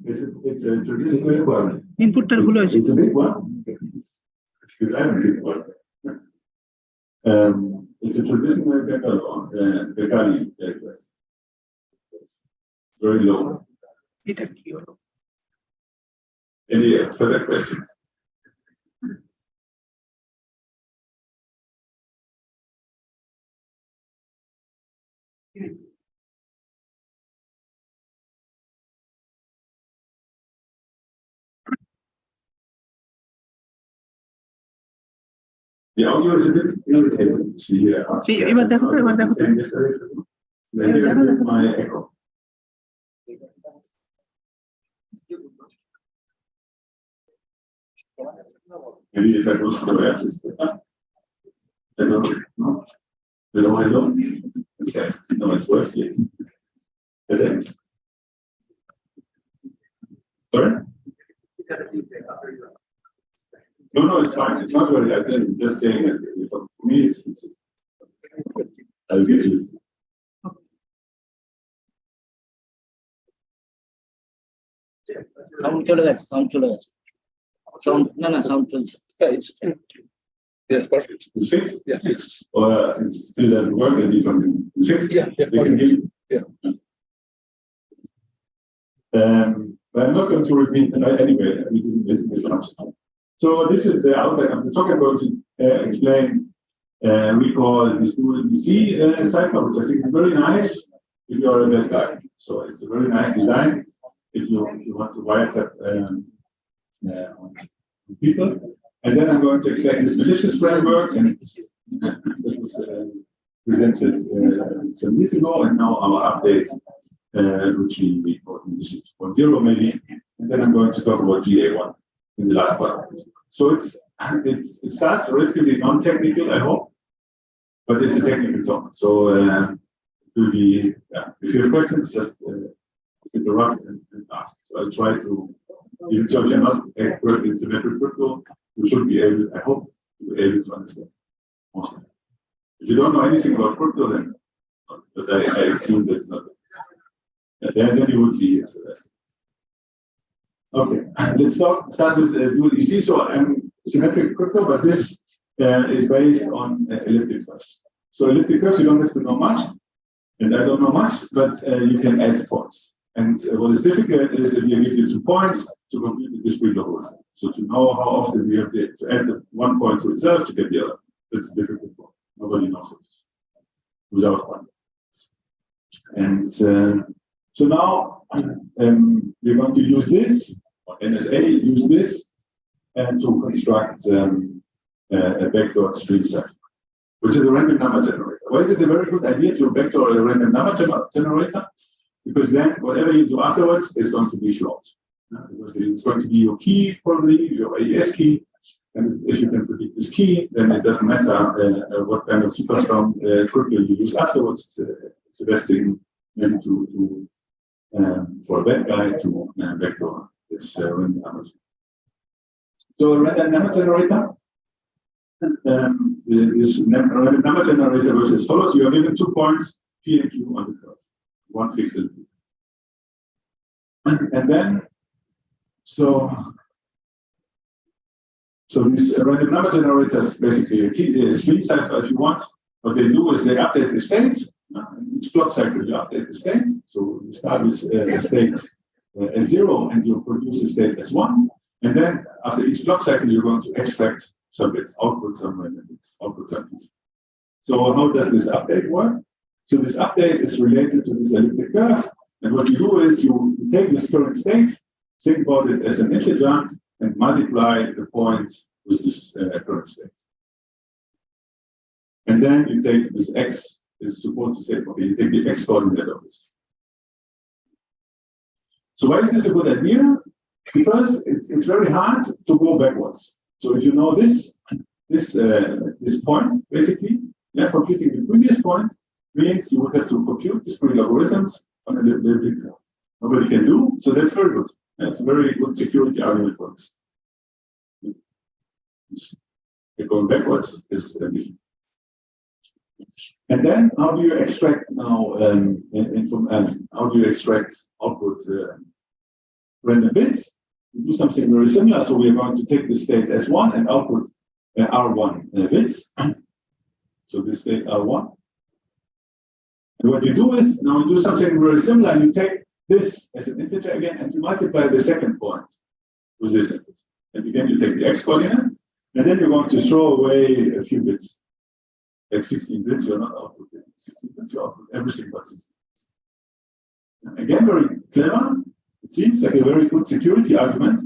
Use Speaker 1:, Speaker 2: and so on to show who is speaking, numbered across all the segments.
Speaker 1: It's a traditional one.
Speaker 2: ইনপুটটার ভুল হয়েছে
Speaker 1: It's a big one. It's a very big one. It's a traditional Bengali request. It's very low.
Speaker 2: এটা কি হলো
Speaker 1: Any further questions? The audio is a bit irritating.
Speaker 2: এবার দেখো তো, এবার দেখো তো।
Speaker 1: My echo. Maybe if I go somewhere else, it's better. Hello. No. Hello, hello. Okay. No, it's worse here. Hello. Sorry? No, it's fine. It's not very. I'm just saying that for me, it's I'll get used to it.
Speaker 3: Sound চলে গেছে sound না sound চলছে
Speaker 4: Yeah, perfect.
Speaker 1: It's fixed?
Speaker 4: Yeah, fixed.
Speaker 1: Or it still doesn't work and you can. It's fixed?
Speaker 4: Yeah,
Speaker 1: They can
Speaker 4: perfect.
Speaker 1: hear you?
Speaker 4: Yeah.
Speaker 1: But I'm not going to repeat anyway. We didn't this much. So this is the outline. I'm talking about to explain. We call this ULBC cipher, which I think is very nice if you are a bad guy. So it's a very nice design if you want to wiretap on people. And then I'm going to explain this malicious framework, and it was presented some years ago, and now our update, which we call malicious 2.0 maybe. And then I'm going to talk about GA1 in the last part. So it starts relatively non-technical, I hope, but it's a technical talk. So it will be, if you have questions, just interrupt and ask. So I'll try to, even so if you're not expert in symmetric crypto, you should be able, I hope, to be able to understand most of it. If you don't know anything about crypto, then, but I assume that's not it. Then you would be here. So that's it. Okay, let's start with dual EC. So I'm symmetric crypto, but this is based on elliptic curves. So elliptic curves, you don't have to know much, and I don't know much, but you can add points. And what is difficult is if you give you 2 points to complete the discrete logarithm. So to know how often you have to add the 1 point to itself to get the other. That's a difficult one. Nobody knows it without one. And so now we're going to use this, or NSA use this, and to construct a backdoor stream cipher, which is a random number generator. Why is it a very good idea to backdoor a random number generator? Because then whatever you do afterwards is going to be flawed. Because it's going to be your key, probably, your AES key. And if you can predict this key, then it doesn't matter what kind of super strong crypto you use afterwards. It's the best thing maybe for a bad guy to backdoor this random number. So a random number generator, this random number generator works as follows. You are given 2 points, P and Q on the curve. One fixed element. And then, so these random number generators basically a stream cipher if you want. What they do is they update the state. Each clock cycle you update the state. So you start with a state as 0 and you produce a state as 1. And then after each clock cycle you're going to extract some bits, output some random bits, output some bits. So how does this update work? So this update is related to this elliptic curve, and what you do is you take this current state, think about it as an integer, and multiply the point with this current state. And then you take this x is supposed to say, okay, you take the x coordinate of this. So why is this a good idea? Because it's very hard to go backwards. So if you know this point, basically, computing the previous point means you would have to compute discrete logarithms on a elliptic curve. Nobody can do, so that's very good. That's a very good security argument for this. Going backwards is different. And then, how do you extract now how do you extract output random bits? We do something very similar. So we are going to take the state S1 and output R1 bits. So this state R1. And what you do is now you do something very similar. You take this as an integer again, and you multiply the second point with this integer. And again, you take the x coordinate, and then you're going to throw away a few bits. Like 16 bits, you're not outputting. to output everything but 16 bits. Again, very clever. It seems like a very good security argument,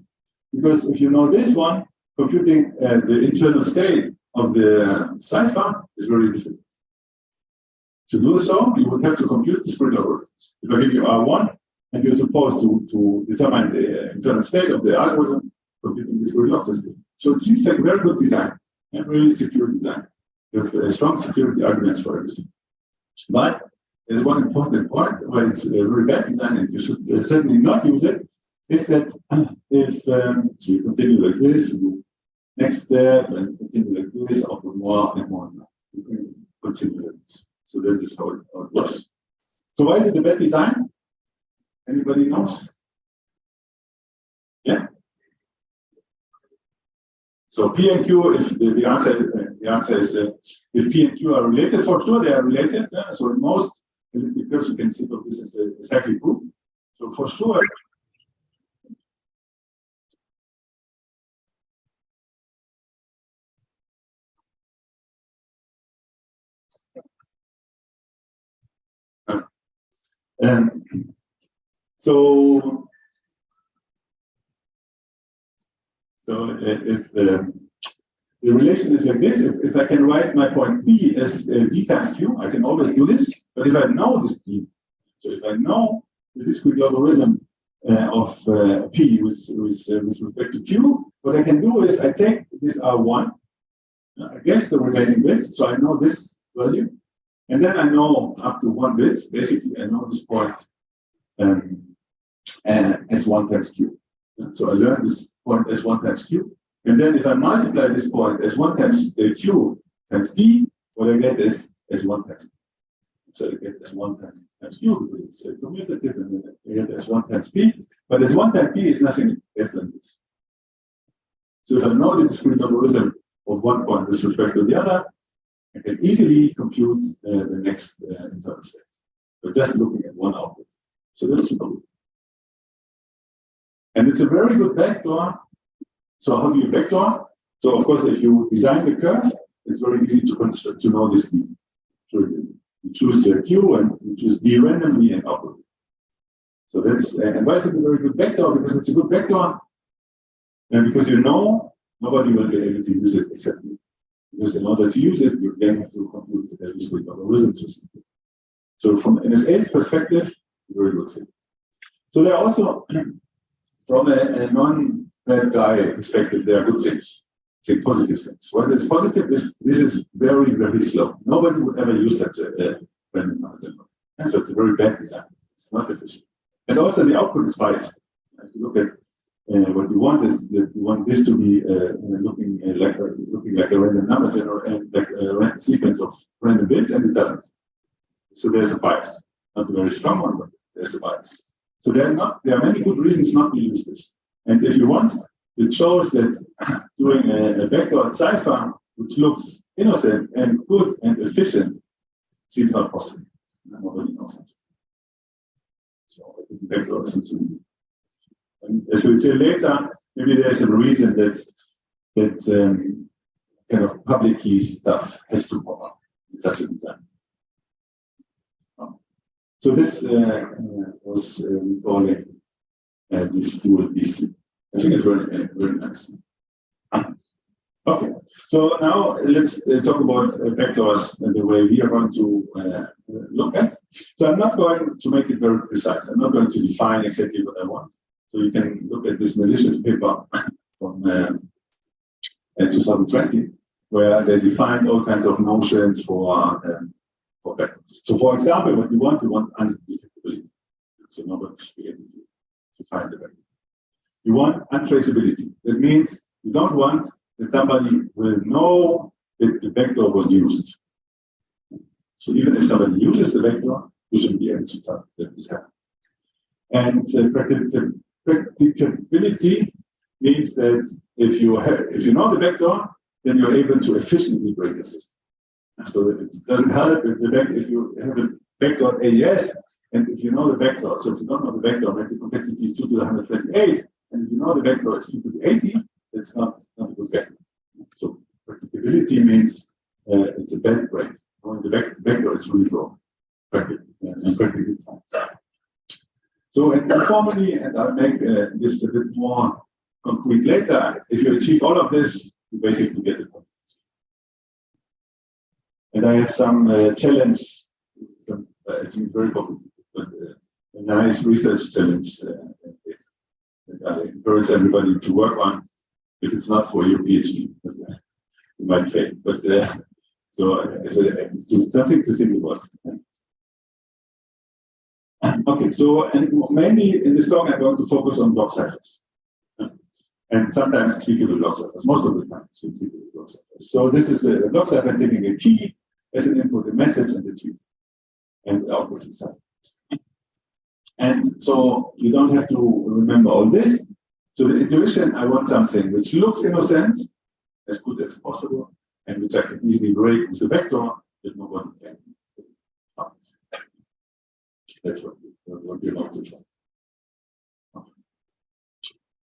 Speaker 1: because if you know this one, computing the internal state of the cipher is very difficult. To do so, you would have to compute discrete algorithms. If I give you R1, and you're supposed to determine the internal state of the algorithm, computing discrete logs. So it seems like a very good design, and really secure design, with strong security arguments for everything. But there's one important point where it's a very bad design, and you should certainly not use it, is that if so you continue like this, you do next step, and continue like this, output more and more and more. You can continue like this. So this is how it works. So why is it a bad design? Anybody knows? Yeah. So P and Q, if the answer is if P and Q are related, for sure they are related. So in most elliptic curves, you can think of this as a cyclic group. So for sure. So if the relation is like this, if I can write my point P as D times Q, I can always do this. But if I know this D, so if I know the discrete logarithm of P with respect to Q, what I can do is I take this R1, I guess the remaining bits, so I know this value. And then I know up to 1 bit, basically I know this point as 1 times Q. So I learn this point as 1 times Q. And then if I multiply this point as 1 times Q times D, what I get is as 1 times Q. So I get as 1 times Q, because it's commutative, and then I get as 1 times P. But as 1 times P is nothing less than this. So if I know the discrete logarithm of one point with respect to the other, I can easily compute the next internal state. But just looking at one output. So that's super good. And it's a very good vector. So how do you vector? So of course, if you design the curve, it's very easy to construct, to know this D. So you choose Q and you choose D randomly and output. So that's, and why is it a very good vector? Because it's a good vector, and because you know nobody will be able to use it except you. Because in order to use it, you then have to compute the discrete logarithm system. So from NSA's perspective, very good thing. So there are also, from a non-bad guy perspective, there are good things. Say positive things. What is positive is this is very, very slow. Nobody would ever use such a random number generator. And so it's a very bad design. It's not efficient. And also the output is biased. If you look at what we want is that we want this to be looking like a random number generator and like a random sequence of random bits, and it doesn't. So there's a bias. Not a very strong one, but there's a bias. So there are many good reasons not to use this. And if you want, it shows that doing a backward cipher which looks innocent and good and efficient seems not possible. Nobody knows it. So I think backward is something. And as we'll say later, maybe there's a reason that kind of public key stuff has to pop up in such a design. So this was calling this dual BC. I think it's very, very nice. Okay, so now let's talk about vectors and the way we are going to look at. So I'm not going to make it very precise. I'm not going to define exactly what I want. So you can look at this malicious paper from 2020, where they defined all kinds of notions for vectors. So for example, what we want undetectability. So nobody should be able to find the vector. You want untraceability. That means you don't want that somebody will know that the vector was used. So even if somebody uses the vector, you should be able to tell that this happened. And predictability means that if you know the vector, then you're able to efficiently break the system. So it doesn't help if you have a vector at AES, and if you know the vector, so if you don't know the vector, maybe the complexity is 2 to the 128, and if you know the vector is 2 to the 80, it's not a good vector. So predictability means it's a bad break. Knowing the vector is really wrong. Practically fine. So, and informally, and I'll make this a bit more concrete later, if you achieve all of this, you basically get it. And I have some challenge, I think very complicated, but a nice research challenge that I encourage everybody to work on. If it's not for your PhD, because, you might fail. But so it's something to think about. Okay, so and mainly in this talk, I'm going to focus on block ciphers. And sometimes tweakable block ciphers, most of the time it's tweakable block ciphers. So this is a block cipher taking a key as an input, a message, and a tweet. And the output is cipher. And so you don't have to remember all this. So the intuition, I want something which looks innocent, as good as possible, and which I can easily break with a vector that nobody can find. That's what you're going to try.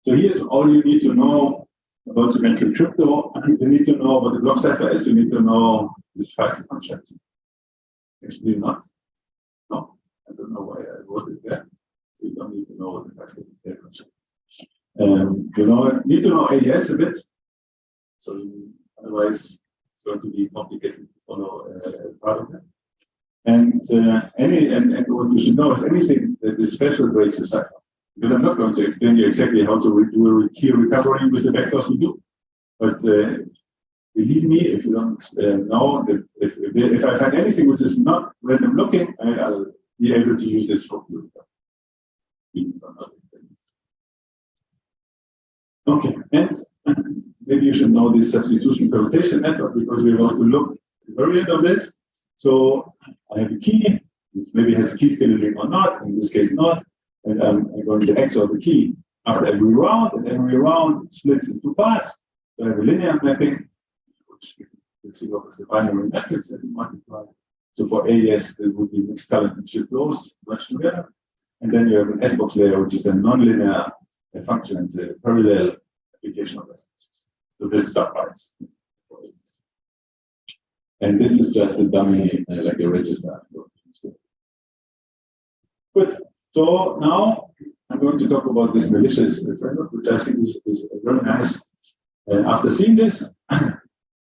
Speaker 1: So here's all you need to know about symmetric crypto. You need to know what the block cipher is. You need to know this feisty concept. Actually not. No, I don't know why I wrote it there. So you don't need to know what the feisty concept is. You need to know AES a bit. So otherwise it's going to be complicated to follow part of that. And what you should know is anything that is special breaks the cipher. Because I'm not going to explain you exactly how to do a key recovery with the vectors we do. But believe me, if you don't know that if I find anything which is not random looking, I'll be able to use this for key recovery. Okay, and maybe you should know this substitution permutation network because we want to look at the variant of this. So I have a key, which maybe has a key scheduling or not, in this case not, and I'm going to XOR the key after every round, and every round splits into parts. So I have a linear mapping, which you can think of as a binary matrix that you multiply. So for AES, there would be mixed talent and shift rows merged together. And then you have an S-box layer, which is a nonlinear function and a parallel application of S-boxes. So this is subbytes. And this is just a dummy, like a register. Good. So now I'm going to talk about this malicious framework, which I think is very nice. After seeing this, I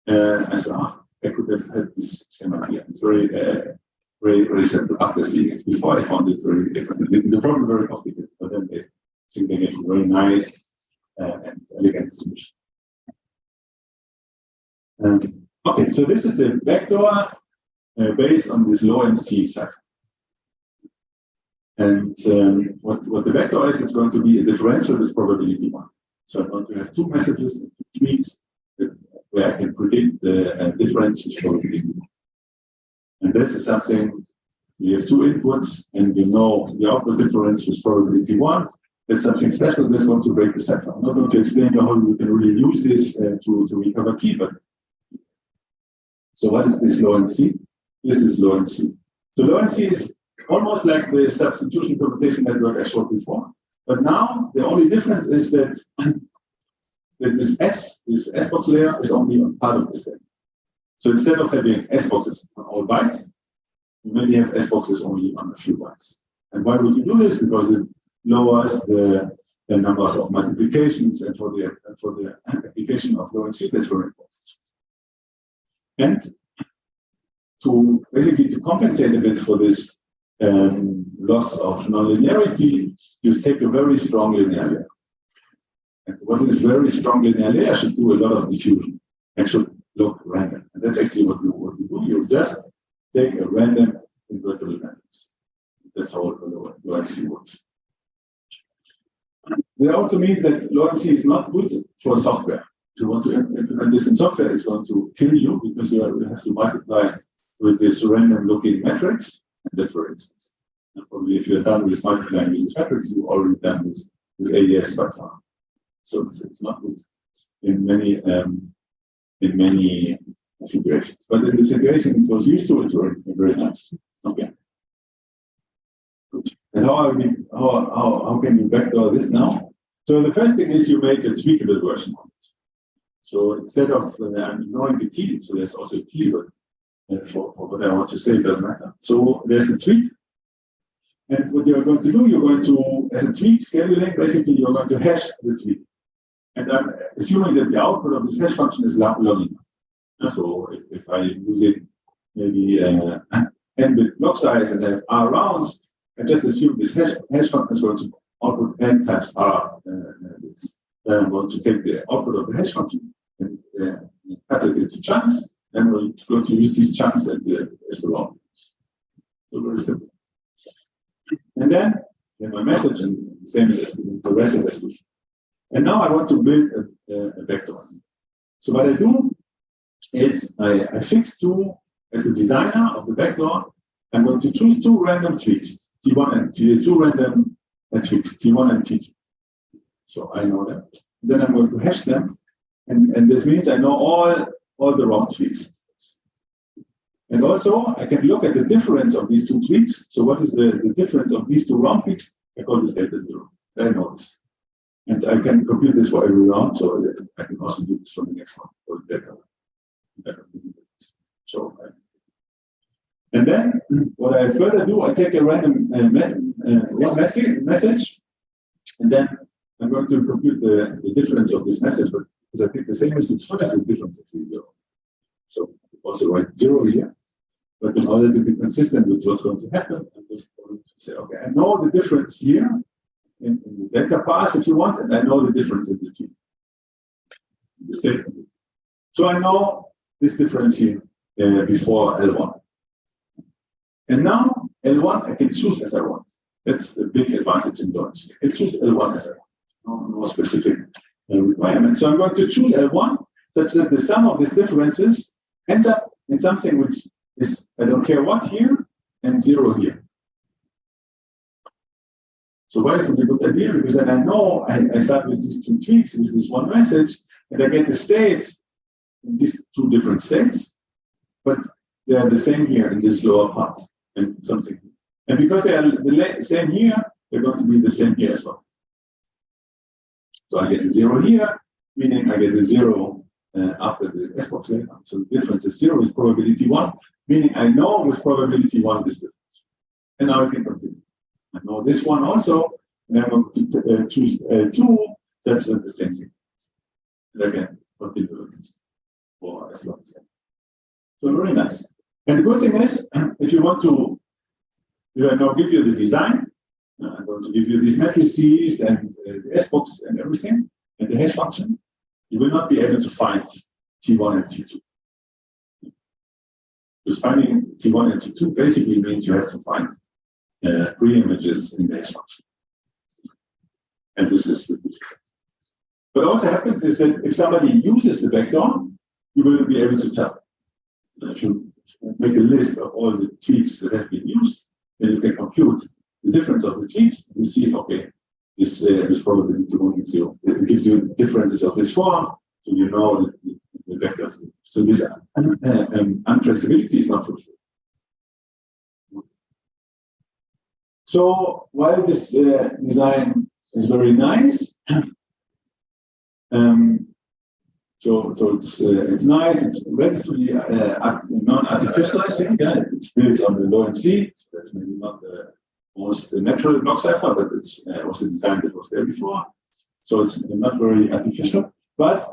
Speaker 1: thought, I could have had this same idea. It's very simple after seeing it. Before I found it very different. The problem very complicated, but then I think they get a very nice and elegant solution. Okay, so this is a vector based on this low MC cipher. And what the vector is, it's going to be a differential with probability 1. So I'm going to have two messages and two tweets where I can predict the difference with probability 1. And this is something, you have two inputs, and you know the output difference with probability 1. That's something special that's going to break the cipher. I'm not going to explain how you can really use this to recover key, but so what is this low MC? This is low MC. So low MC is almost like the substitution permutation network I showed before. But now the only difference is that, this S-box layer is only on part of the stack. So instead of having S-boxes on all bytes, you maybe have S-boxes only on a few bytes. And why would you do this? Because it lowers the numbers of multiplications, and for the application of low MC, that's very important. And to basically to compensate a bit for this loss of nonlinearity, you take a very strong linear layer. And what is very strong linear layer should do a lot of diffusion and should look random. And that's actually what you do. You just take a random invertible matrix. That's how low MC works. That also means that low MC is not good for software. If you want to implement this in software, it's going to kill you because you have to multiply with this random looking matrix, and that's very expensive. And probably if you're done with multiplying with this matrix, you're already done with AES by far. So it's not good in many situations. But in the situation it was used to, it's very nice. Okay. Good. And how can you backdoor this now? So the first thing is you make a tweakable version of it. So instead of I'm ignoring the key, so there's also a keyword for what I want to say, it doesn't matter. So there's a tweak. And what you're going to do, you're going to, as a tweak scheduling, basically you're going to hash the tweak. And I'm assuming that the output of this hash function is long enough. So if I use it maybe n-bit block size and have r rounds, I just assume this hash function is going to output n times r bits. Then I'm going to take the output of the hash function and cut it into chunks, and we're going to use these chunks as the long bits. So very simple. And then my message, and the same as the rest is resolution. And now I want to build a vector. So what I do is I fix two, as the designer of the vector, I'm going to choose two random tweaks, T1 and T2, two random tweaks, T1 and T2. So I know them. Then I'm going to hash them. And this means I know all the wrong tweaks. And also, I can look at the difference of these two tweaks. So what is the difference of these two wrong tweaks? I call this delta 0. I know this. And I can compute this for every round, so that I can also do this for the next one, for the delta. So, and then what I further do, I take a random one message, and then I'm going to compute the difference of this message. But because I take the same message first, the difference is 0. So also write 0 here. But in order to be consistent with what's going to happen, I'm just going to say, okay, I know the difference here in the delta pass if you want, and I know the difference in the T. The statement. So I know this difference here before L1. And now L1 I can choose as I want. That's the big advantage in Doris. I can choose L1 as I want. No more specific requirements. So I'm going to choose L1 such that the sum of these differences ends up in something which is, I don't care what here, and 0 here. So why is it a good idea? Because then I know I start with these two tweaks, with this one message, and I get the state in these two different states, but they are the same here in this lower part, and something. And because they are the same here, they're going to be the same here as well. So I get a 0 here, meaning I get a 0 after the S-box layer. So the difference is 0 is probability 1, meaning I know with probability 1 this difference. And now I can continue. I know this one also, and I'm going to choose 2 such that the same thing. And again, continue with this for as long as I can. So very nice. And the good thing is, if you want to, I now give you the design, I'm going to give you these matrices and the S-box and everything, and the hash function. You will not be able to find T1 and T2. Because finding T1 and T2 basically means you have to find pre-images in the hash function. And this is the difficult. What also happens is that if somebody uses the vector, you will be able to tell. If you make a list of all the tweaks that have been used, then you can compute the difference of the tweaks. You see, okay, this probability 1 gives you, it gives you differences of this form, so you know the vectors. So this untraceability is not fulfilled. So while this design is very nice, so it's nice. It's relatively non-artificial, I think. Yeah, it's built on the low MC. So that's maybe not the most natural block cipher, but it's was a design that was there before. So it's not very artificial. But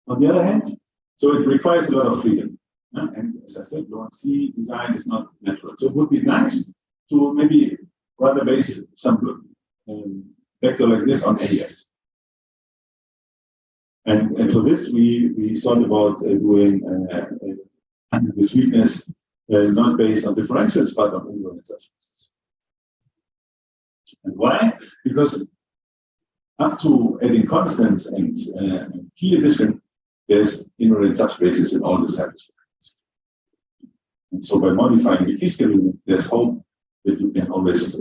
Speaker 1: on the other hand, so it requires a lot of freedom. And as I said, low MC design is not natural. So it would be nice to maybe rather base some vector like this on AES. And for this, we thought about doing the sweetness not based on differentials, but on invariant subspaces. And why? Because up to adding constants and key addition, there's invariant subspaces in all the cyphers. And so by modifying the key scheduling, there's hope that you can always,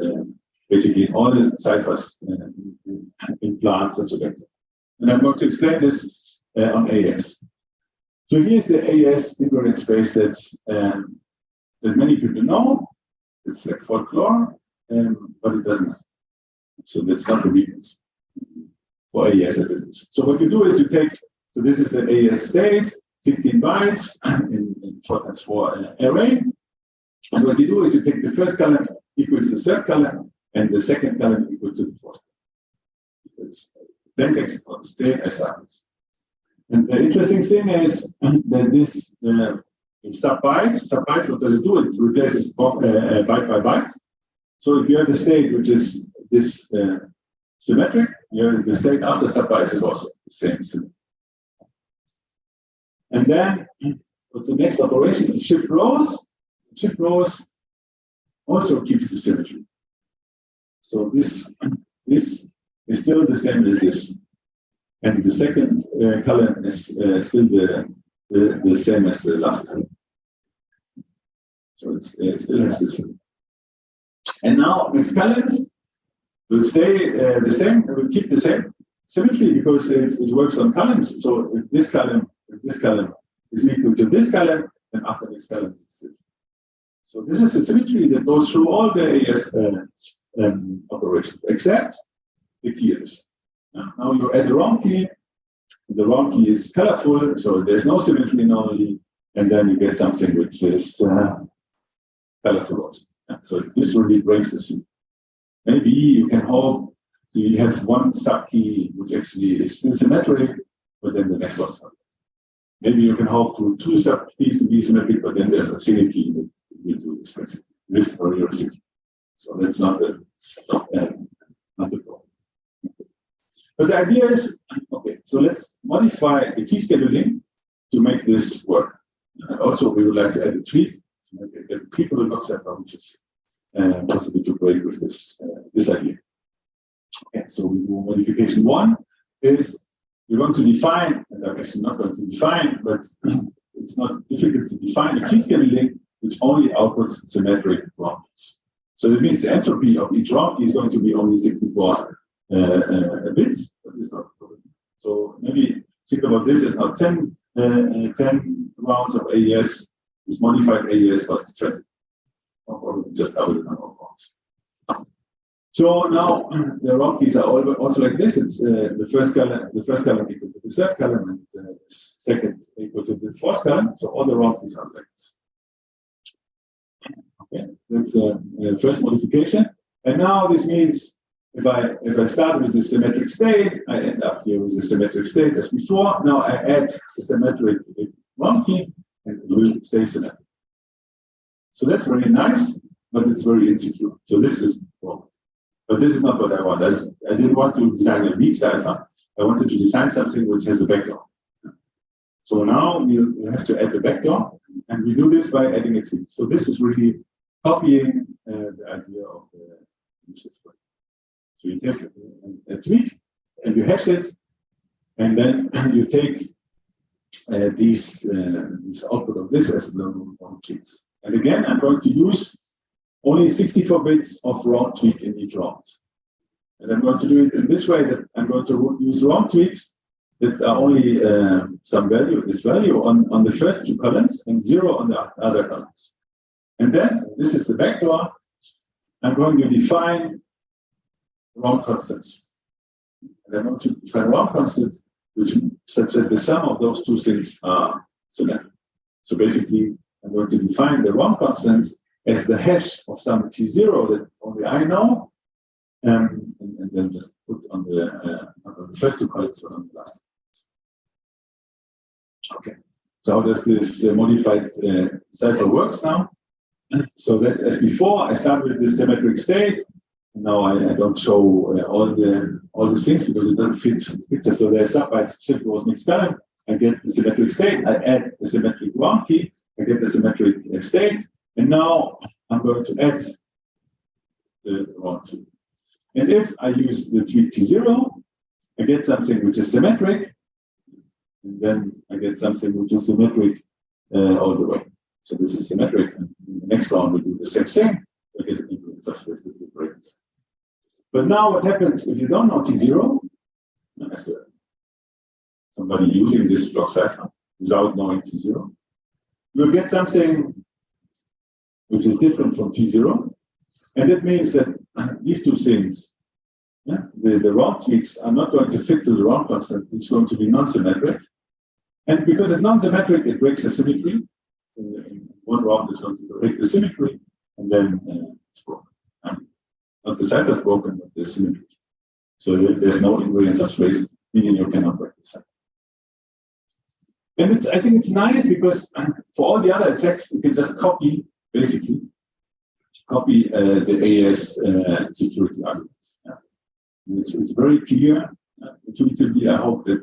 Speaker 1: basically in all the ciphers, implant such a vector. And I'm going to explain this on AES. So here's the AES invariant space that many people know. It's like folklore, but it doesn't matter. So that's not a weakness for AES business. So what you do is you take, so this is the AES state, 16 bytes in 4 times 4 array. And what you do is you take the first column equals the third column, and the second column equal to the fourth. Then text of the state as happens. And the interesting thing is that this sub-byte, what does it do? It replaces byte by byte. So if you have a state which is this symmetric, the state after sub-bytes is also the same symmetry. And then what's the next operation? Is shift rows. Shift rows also keeps the symmetry. So this is still the same as this. And the second column is still the same as the last column. So it still has this. And now next columns will stay the same, and will keep the same symmetry because it works on columns. So if this column is equal to this column, then after this column is symmetry. So this is a symmetry that goes through all the AES operations, except the key addition. Now you add the wrong key. The wrong key is colorful, so there's no symmetry normally, and then you get something which is colorful also. So this really breaks the symmetry. Maybe you can hope you have one subkey which actually is still symmetric, but then the next one's not. Maybe you can hope to 2 subkeys to be symmetric, but then there's a single key that will do this for your symmetry. So that's not the problem. But the idea is, okay, so let's modify the key scheduling to make this work. And also, we would like to add a tweak to make a clickable block cipher, which is possible to break with this idea. Okay, so we do modification 1 is we want to define, and I'm actually not going to define, but it's not difficult to define a key scheduling which only outputs symmetric round keys. So that means the entropy of each round key is going to be only 64 bits, but it's not a problem. So maybe think about this as now 10 rounds of AES, this modified AES, but it's 20. Or just double the number of rounds. So now the round keys are also like this. It's the first column equal to the third column, and the second equal to the fourth column. So all the round keys are like this. Okay, that's the first modification. And now this means if I start with the symmetric state, I end up here with the symmetric state as before. Now I add the symmetric round key, and it will stay symmetric. So that's very nice, but it's very insecure. So this is wrong. But this is not what I want. I didn't want to design a weak cipher. I wanted to design something which has a vector. So now you have to add a vector, and we do this by adding a tweak. So this is really copying the idea of the system. So you take a tweak, and you hash it, and then you take this output of this as the round tweaks. And again, I'm going to use only 64 bits of round tweak in each round. And I'm going to do it in this way that I'm going to use round tweaks that are only some value, this value on the first 2 columns and 0 on the other columns. And then, this is the vector, I'm going to define round constants. And I'm going to define round constants which such that the sum of those 2 things are symmetric. So basically, I'm going to define the round constants as the hash of some T0 that only I know, and then just put on the first 2 columns or on the last. Okay, so how does this modified cipher works now? So that's as before. I start with the symmetric state. Now I don't show all the things because it doesn't fit the picture. So there's subbytes, shift rows, mixed column. I get the symmetric state. I add the symmetric round key. I get the symmetric state. And now I'm going to add the round key. And if I use the tweak T0, I get something which is symmetric. And then I get something which is symmetric all the way. So this is symmetric. And in the next round, we do the same thing. I get it in such ways that we break this. But now what happens if you don't know T0? As somebody using this block cipher without knowing T0, you'll get something which is different from T0. And that means that these 2 things, the round tweaks are not going to fit to the round constant. It's going to be non-symmetric. And because it's non-symmetric, it breaks the symmetry. around is going to break the symmetry, and then it's broken. Not the cipher is broken, but the symmetry. So there's no invariant subspace, meaning you cannot break the cipher. And I think it's nice because for all the other attacks, you can just copy, basically, the AES security arguments. Yeah. It's very clear. Intuitively, I hope that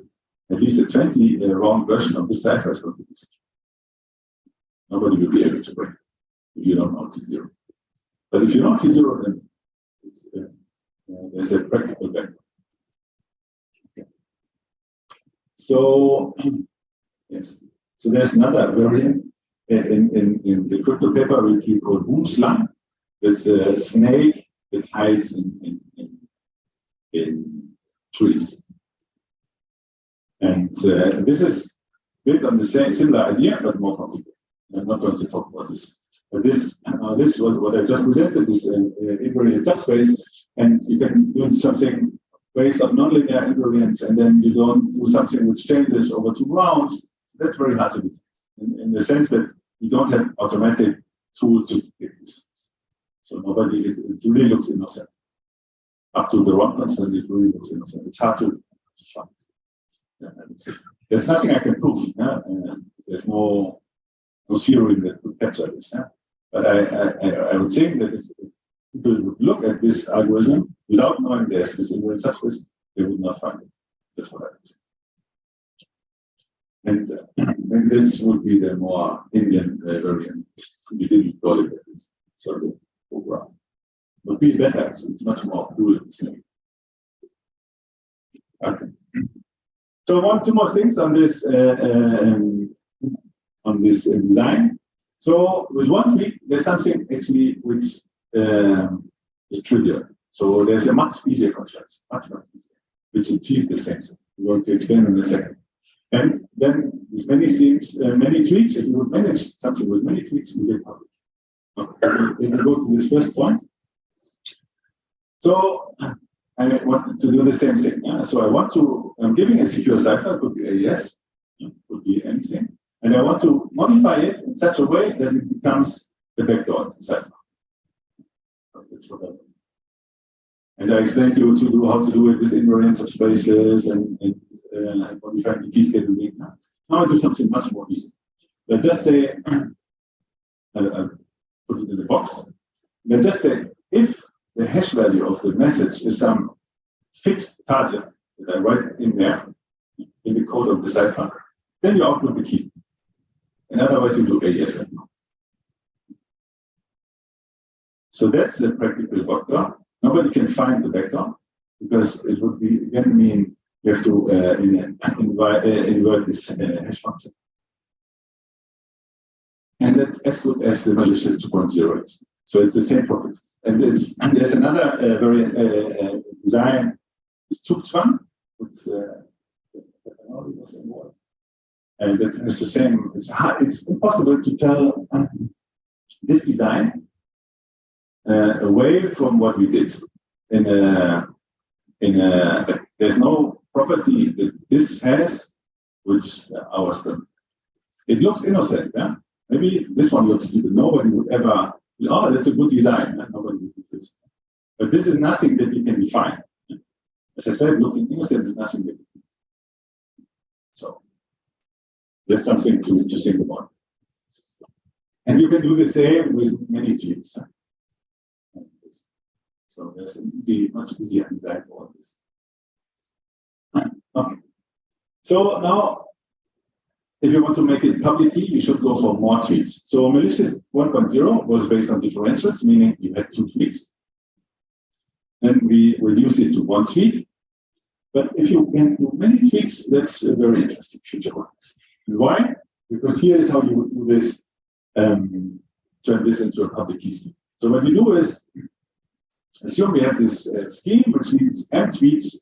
Speaker 1: at least a 20 wrong version of the cipher is going to be secure. Nobody will be able to break it if you don't know T0. But if you know T0, then there's a practical background. Okay. So, yes. So there's another variant in the crypto paper which we call Boomslang. It's a snake that hides in trees. And this is built on the same similar idea, but more complicated. I'm not going to talk about this. But this what I just presented is an invariant subspace, and you can do something based on nonlinear invariants, and then you don't do something which changes over 2 rounds. That's very hard to do, in the sense that you don't have automatic tools to detect this. So it really looks innocent. Up to the wrong constant, it really looks innocent. It's hard to find. Yeah, there's nothing I can prove. Yeah? There's no theory that could capture this. Yeah? But I would think that if people would look at this algorithm without knowing there's this invariant subspace, they would not find it. That's what I would say. And this would be the more Indian variant. We didn't call it that. So the program would be better. So it's much more cool. Okay. So two more things on this design. So with one tweak, there's something actually which is trivial. So there's a much easier construction, much easier, which achieves the same thing. We're going to explain in a second. And then with many things, many tweaks, if you would manage something with many tweaks, you get public. Okay. If we go to this first point. So I want to do the same thing. Yeah? So I want to, I'm giving a secure cipher, it could be AES, it could be anything. And I want to modify it in such a way that it becomes a backdoor cipher. That's what I want. And I explained to you how to do it with invariant subspaces and modifying the key scheduling. Now I do something much more easy. I just say, put it in the box. And I just say, if the hash value of the message is some fixed target that I write in there, in the code of the cipher, then you output the key. And otherwise you do AES right now. So that's a practical vector. Nobody can find the vector because it would be again mean you have to invert this hash function. And that's as good as the malicious 2.0 is. So it's the same property. And there's another design, it's Zugzwang, and that is the same. It's impossible to tell this design away from what we did. There's no property that this has, which ours doesn't. It looks innocent, yeah. Maybe this one looks stupid. Nobody would ever. Oh, that's a good design. Nobody would do this. But this is nothing that you can define. As I said, looking innocent is nothing that you can. So that's something to think about. And you can do the same with many tweaks. So there's an much easier design for all this. Okay. So now, if you want to make it public key, you should go for more tweaks. So malicious 1.0 was based on differentials, meaning you had 2 tweaks. And we reduced it to 1 tweak. But if you can do many tweaks, that's a very interesting feature. And why? Because here is how you would do this, turn this into a public key scheme. So what you do is, assume we have this scheme, which needs m tweaks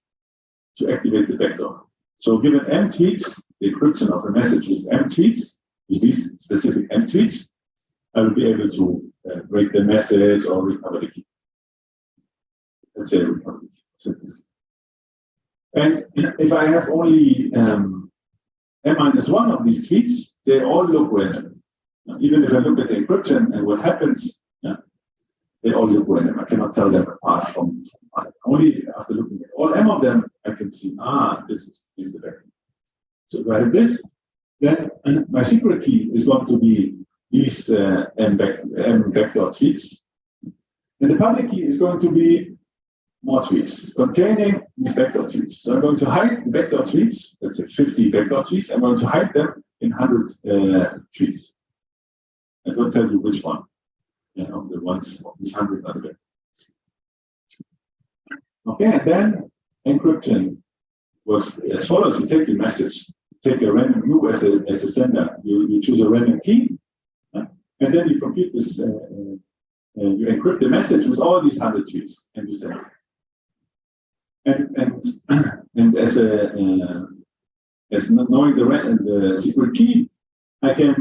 Speaker 1: to activate the vector. So given m tweaks, the encryption of a message with m tweaks, with these specific m tweaks, I will be able to break the message or recover the key. Let's say recover the key. And if I have only m-1 of these tweaks, they all look random. even if I look at the encryption and what happens, they all look random. I cannot tell them apart from only after looking at all M of them, I can see, this is the vector. So if I have this, then my secret key is going to be these M vector tweaks. And the public key is going to be more tweaks containing these vector tweaks. So I'm going to hide the vector tweaks, let's say 50 vector tweaks. I'm going to hide them in 100 tweaks. I don't tell you which one. Of the ones of these 100 are there. Okay, and then encryption works as follows. You take the message, take a random you as a sender, you choose a random key, and then you compute this, you encrypt the message with all these 100 tweets, and you send it. And as knowing the secret key, I can,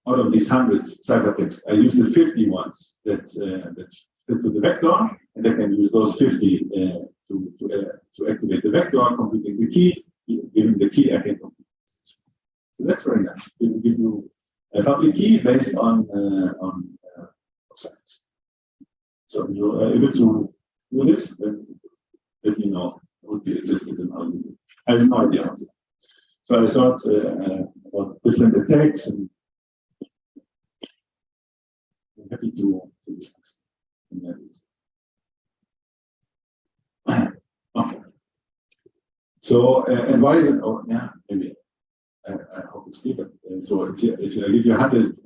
Speaker 1: out of these 100 ciphertexts, I use the 50 ones that fit to the vector, and I can use those 50 to activate the vector, computing the key. Giving the key, I can compute. So that's very nice. It will give you a public key based on science. So if you're able to do this, then let me know. I would be interested in how you do. I have no idea how to. So I thought about different attacks, and I'm happy to discuss. Okay. So and why is it? Oh, yeah, maybe I hope it's clear. So if I give you 100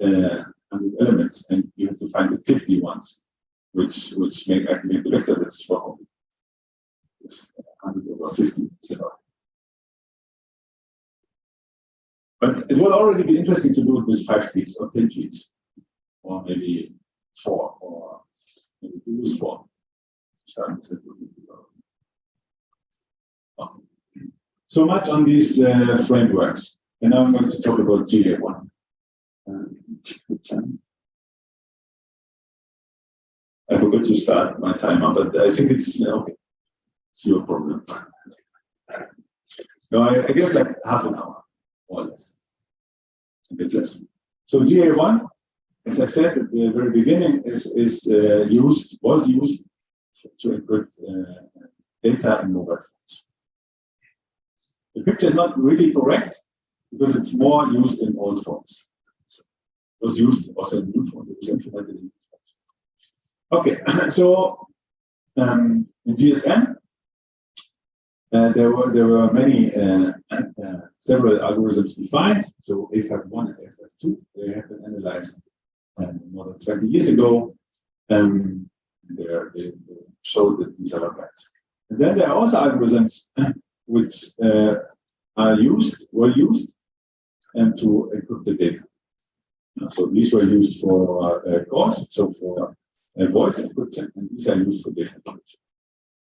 Speaker 1: elements, and you have to find the 50 ones, which make activate the vector, that's wrong. It's 100 over 50. So. But it will already be interesting to do it with 5 tweets or 10 tweets, or maybe 4, or maybe 2 with 4. Start with it. Okay. So much on these frameworks. And now I'm going to talk about GA1. I forgot to start my timer, but I think it's okay. It's your problem. So I guess like half an hour, more or less. A bit less. So GA1, as I said at the very beginning, was used to encrypt data in mobile phones. The picture is not really correct because it's more used in old phones. So it was used also in new phones. It was implemented in new phones. Okay, so in GSM, there were many several algorithms defined. So A51 and A52, they have been analyzed more than 20 years ago. They showed that these are right. And then there are also algorithms which were used to encrypt the data. So these were used for cores, so for voice encryption, and these are used for data encryption.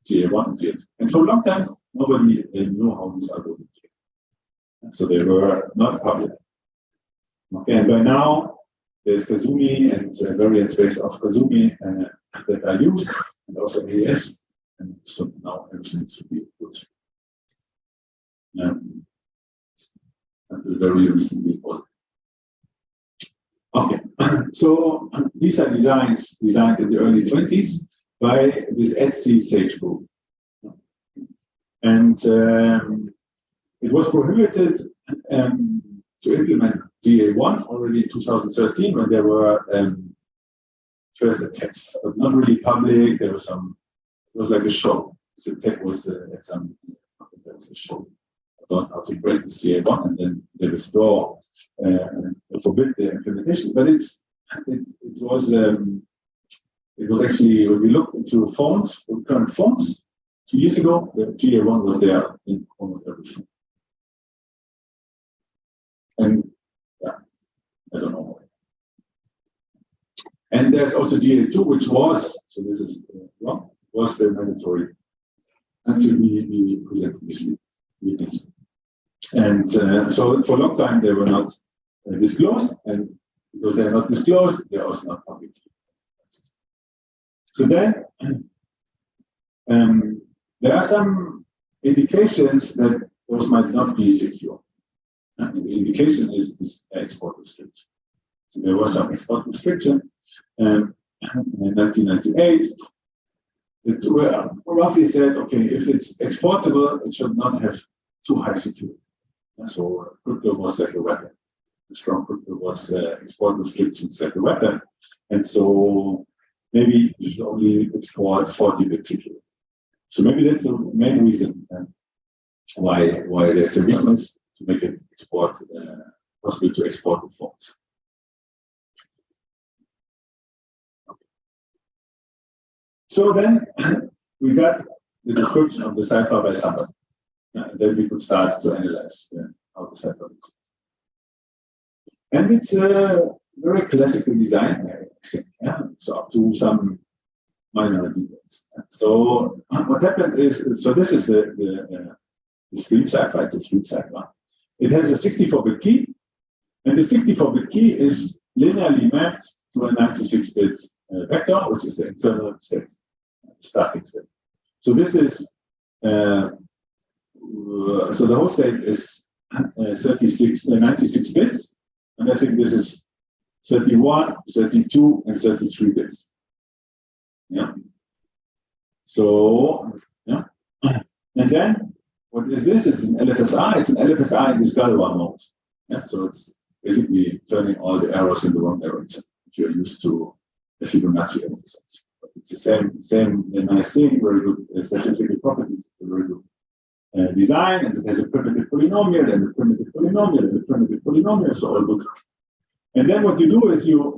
Speaker 1: GA1 and GA2. And for a long time, nobody knew how these algorithms work. So they were not public. Okay, and by now, there's Kazumi and variants based off Kazumi that are used, and also AES. And so now everything should be good. Until very recently it was. Okay, so these are designed in the early 20s by this Etsy Sage group. And it was prohibited to implement GA1 already in 2013 when there were first attacks, but not really public. There was some, it was like a show. The attack was at some, I think there was a show about how to break this GA1, and then they restore forbid the implementation. But it was actually, when we looked into phones, current phones, 2 years ago, the GA1 was there in almost every phone. And yeah, I don't know. And there's also GA2, which was, so this is wrong, was still mandatory until we presented this weakness. And so for a long time, they were not disclosed, and because they are not disclosed, they are also not public. So then, there are some indications that those might not be secure. And the indication is this export restriction. there was some export restriction in 1998. It roughly said, okay, if it's exportable, it should not have too high security. So crypto was like a weapon. The strong crypto was export restrictions like a weapon. And so maybe you should only export 40-bit security. So maybe that's the main reason why there's a weakness to make it possible to export the phones. So then we got the description of the cipher by somebody. Then we could start to analyze how the cipher looks. And it's very classical design, so up to some minor details. So what happens is, so this is the stream cipher, it's a stream cipher. It has a 64-bit key, and the 64-bit key is linearly mapped to a 96-bit vector, which is the internal state, static state. So this is, so the whole state is 96 bits, and I think this is 31, 32, and 33 bits. Yeah. So, yeah. And then, what is this? It's an LFSR. It's an LFSR in this Galois mode. Yeah. So it's basically turning all the arrows in the wrong direction, which you're used to the Fibonacci exercise. But it's the same nice thing, very good statistical properties, very good design, and it has a primitive polynomial, and a primitive polynomial, and a primitive polynomial, so all good. And then what you do is you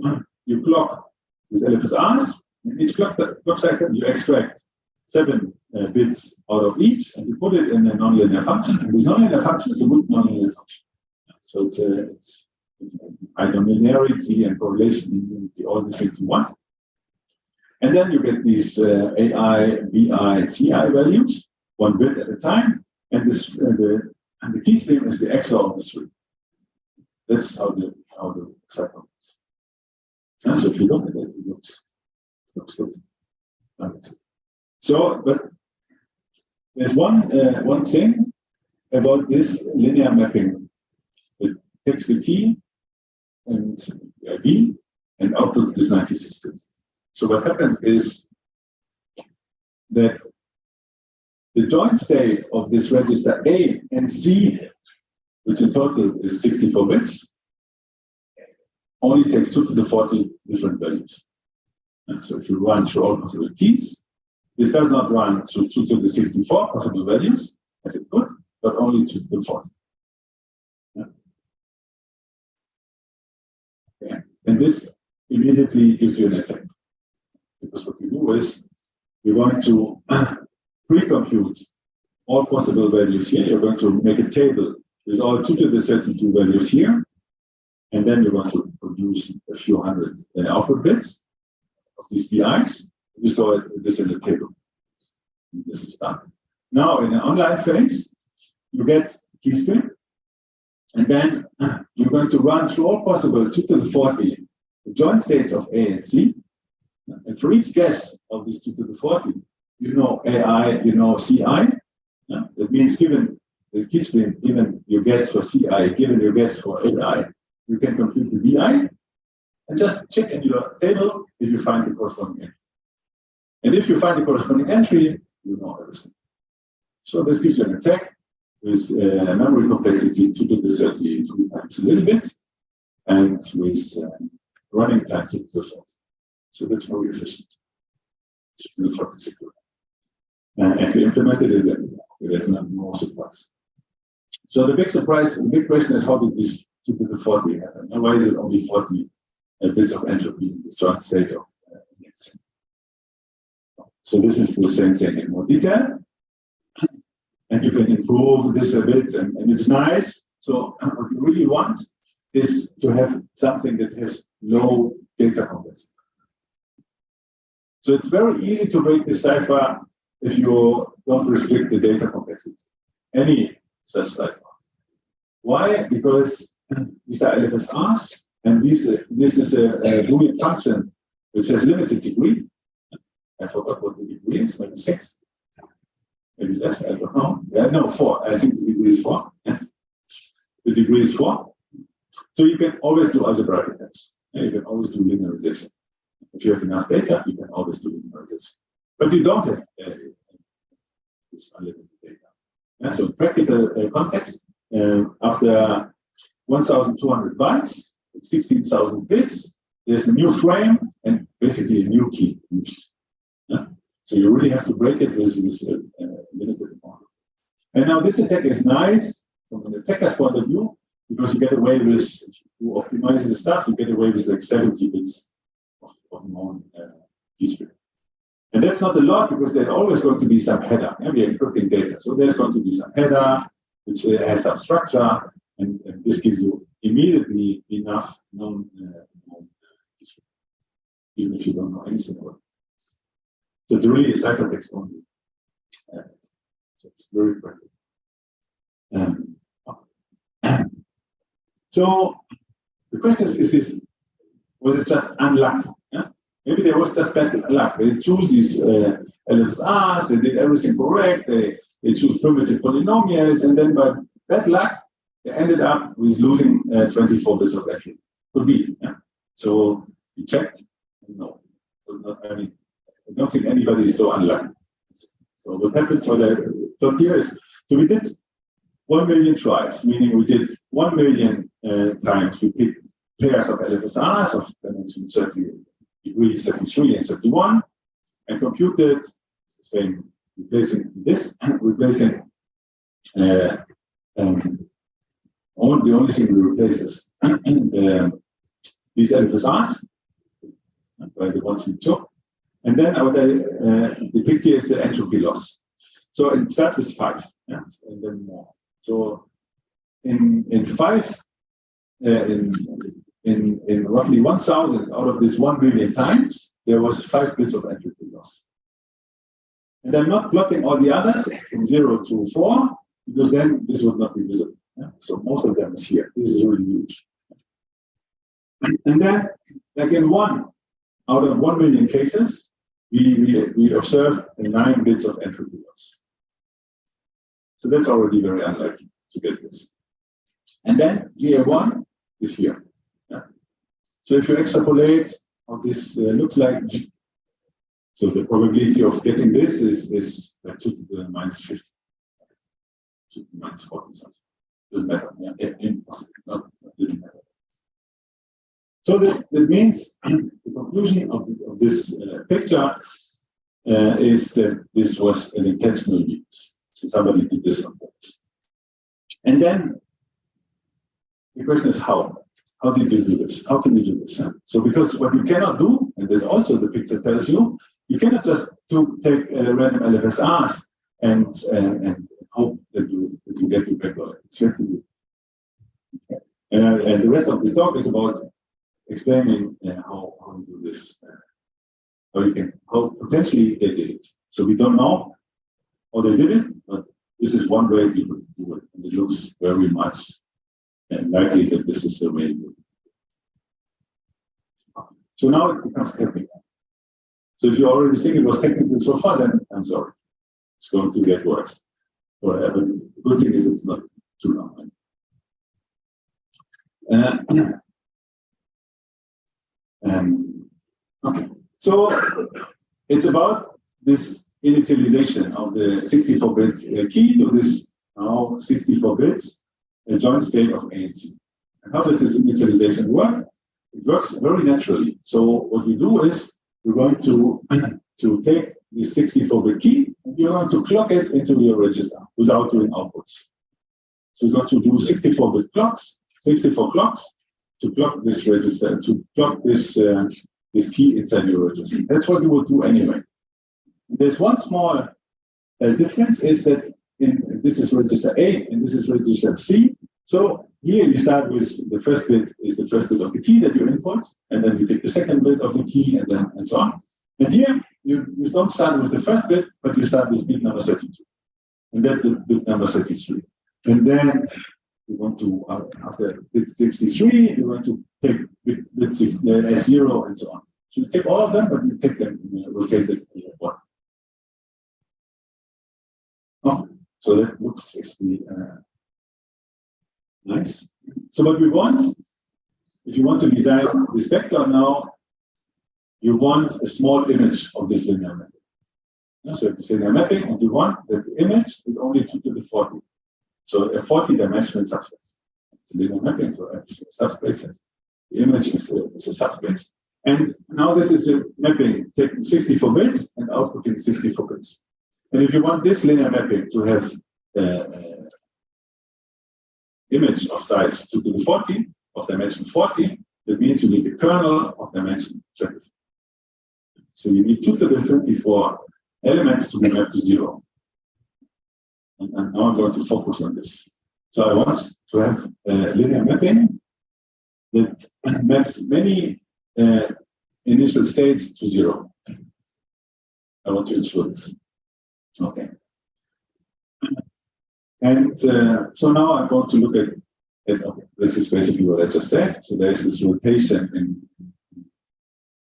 Speaker 1: clock with LFSRs. In each clock cycle, you extract 7 bits out of each, and you put it in a nonlinear function. And this nonlinear function is a good nonlinear function. So it's identity and correlation, all the things you want. And then you get these AI, BI, CI values, 1 bit at a time, and this the key stream is the XOR of the string. That's how the cycle works. And so if you look at it, it looks good. So, but there's one thing about this linear mapping. It takes the key and V and outputs this 96 bits. So what happens is that the joint state of this register A and C, which in total is 64 bits, only takes 2 to the 40 different values. And so if you run through all possible keys, this does not run through 2 to the 64 possible values, as it could, but only 2 to the 40. Yeah. Okay. And this immediately gives you an attack. Because what you do is, you're going to pre-compute all possible values here. You're going to make a table with all 2 to the 32 values here. And then you're going to produce a few hundred output bits of these BIs. You store this in the table. And this is done. Now, in an online phase, you get key string. And then you're going to run through all possible 2 to the 40 joint states of A and C. And for each guess of this 2 to the 40, you know AI, you know CI. Yeah? That means given the key string, given your guess for CI, given your guess for AI, you can compute the BI and just check in your table if you find the corresponding entry. And if you find the corresponding entry, you know everything. So this gives you an attack with memory complexity 2 to the 32 times a little bit, and with running time 2 to the 40. So that's very efficient. And we implemented it, there's no surprise. So the big question is, how did this 2 to the 40 happen? And why is it only 40 bits of entropy in the joint state of index? So this is the same thing in more detail. And you can improve this a bit, and it's nice. So what you really want is to have something that has low data complexity. So it's very easy to break this cipher if you don't restrict the data complexity. Any such cipher. Why? Because these are LFSRs, and this is a Boolean function which has limited degree. I forgot what the degree is, maybe 6. Maybe less, I don't know. Yeah, no, 4. I think the degree is 4. Yes. The degree is 4. So you can always do algebraic attacks. You can always do linearization. If you have enough data, you can always do linearization. But you don't have this unlimited data. So in practical context, after 1,200 bytes, 16,000 bits, there's a new frame and basically a new key. Yeah? So you really have to break it with limited amount. And now this attack is nice from an attacker's point of view, because you get away with, if you optimize the stuff, you get away with like 70 bits of known key string. And that's not a lot, because there's always going to be some header. Yeah? We are encrypting data. So there's going to be some header, which has some structure, and this gives you immediately enough known key string, even if you don't know anything about it. So it's really a ciphertext only. So it's very practical. So the question is this: was it just unlucky? Yeah? Maybe there was just bad luck. They choose these LFSRs, they did everything correct, they choose primitive polynomials, and then by bad luck, they ended up with losing 24 bits of entry. Could be. Yeah? So we checked. No, it was not. I mean, I don't think anybody is so unlucky. So what happens for the plot here is, so we did 1 million tries, meaning we did 1 million times. We picked pairs of LFSRs of dimension 30 degrees, 33, and 31, and computed the same, replacing this, replacing the only thing we replace is these LFSRs by the ones we took. And then what I depict here is the entropy loss. So it starts with 5, yeah, and then more. So in roughly 1,000 out of this 1 billion times, there was 5 bits of entropy loss. And I'm not plotting all the others from 0 to 4, because then this would not be visible. Yeah? So most of them is here. This is really huge. And then, like in 1 out of 1 million cases, we observed 9 bits of entropy loss. So that's already very unlikely to get this. And then GA1 is here. Yeah? So if you extrapolate how this looks like, so the probability of getting this is like 2 to the minus 50, 2 to the minus 40 something. Doesn't matter. Yeah? Impossible. It doesn't matter. So that means the conclusion of this picture is that this was an intentional weakness. So somebody did this on purpose. And then the question is how? How did you do this? How can you do this? Huh? So because what you cannot do, and there's also the picture tells you, you cannot just take random LFSRs and hope that you get your backlog. It's have to do. Okay. And the rest of the talk is about explaining how you do this, how potentially they did it. So we don't know how they did it, but this is one way people do it, and it looks very much likely that this is the way you do it. So now it becomes technical. So if you already think it was technical so far, then I'm sorry, it's going to get worse. But the good thing is it's not too long. Okay, so it's about this initialization of the 64-bit key to this now 64 bits joint state of A and C. And how does this initialization work? It works very naturally. So what we do is we're going to take this 64-bit key and you're going to clock it into your register without doing outputs. So we're going to do 64-bit clocks, 64 clocks to clock this register, to clock this this key inside your register. That's what you would do anyway. There's one small difference is that this is register A and this is register C. So here you start with the first bit is the first bit of the key that you input, and then you take the second bit of the key, and so on. And here you don't start with the first bit, but you start with bit number 32, and then bit number 33, and then you want to after bit 63, you want to take bit S0 and so on. So you take all of them, but you take them rotated one. Oh, so that looks actually nice. So what we want if you want to design this vector now, you want a small image of this linear mapping. So it's linear mapping, and you want that the image is only 2 to the 40. So a 40-dimensional subspace. It's a linear mapping, so everything is subspace. The image is a subspace. And now this is a mapping taking 64 bits and outputting 64 bits. And if you want this linear mapping to have image of size 2 to the 40, of dimension 40, that means you need a kernel of dimension 24. So you need 2 to the 24 elements to be mapped to 0. And now I'm going to focus on this. So I want to have a linear mapping that maps many initial states to 0. I want to ensure this. Okay. And so now I'm going to look at okay, this is basically what I just said. So there's this rotation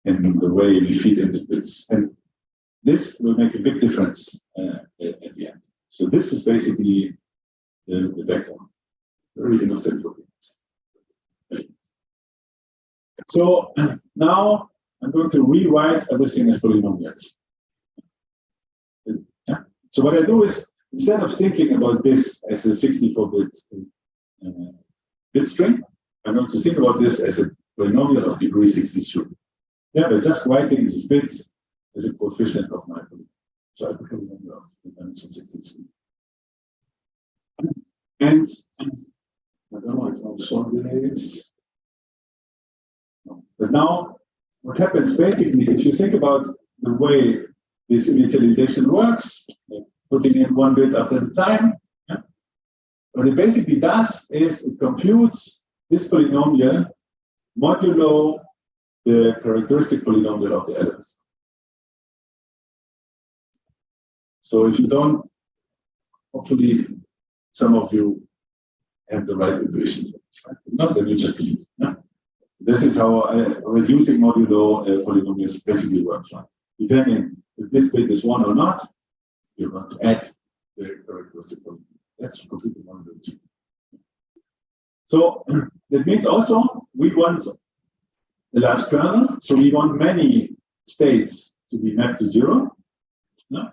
Speaker 1: in the way we feed in the bits. And this will make a big difference at the end. So this is basically the background. Very innocent looking. So now I'm going to rewrite everything as polynomials. So what I do is, instead of thinking about this as a 64-bit bit string, I'm going to think about this as a polynomial of degree 63. Yeah, but just writing these bits as a coefficient of my polynomial. So I have a polynomial of dimension 63. And I don't know if I'll show this. No. But now, what happens basically, if you think about the way this initialization works, like putting in one bit after the time, yeah, what it basically does is it computes this polynomial modulo the characteristic polynomial of the LFS. So if you don't, hopefully some of you have the right intuition. Not then you just believe. Yeah? This is how reducing modulo polynomials basically works. Right? Depending if this bit is 1 or not, you're going to add the characteristic polynomial. That's completely modulo. So that means also we want a large kernel, so we want many states to be mapped to 0. Yeah?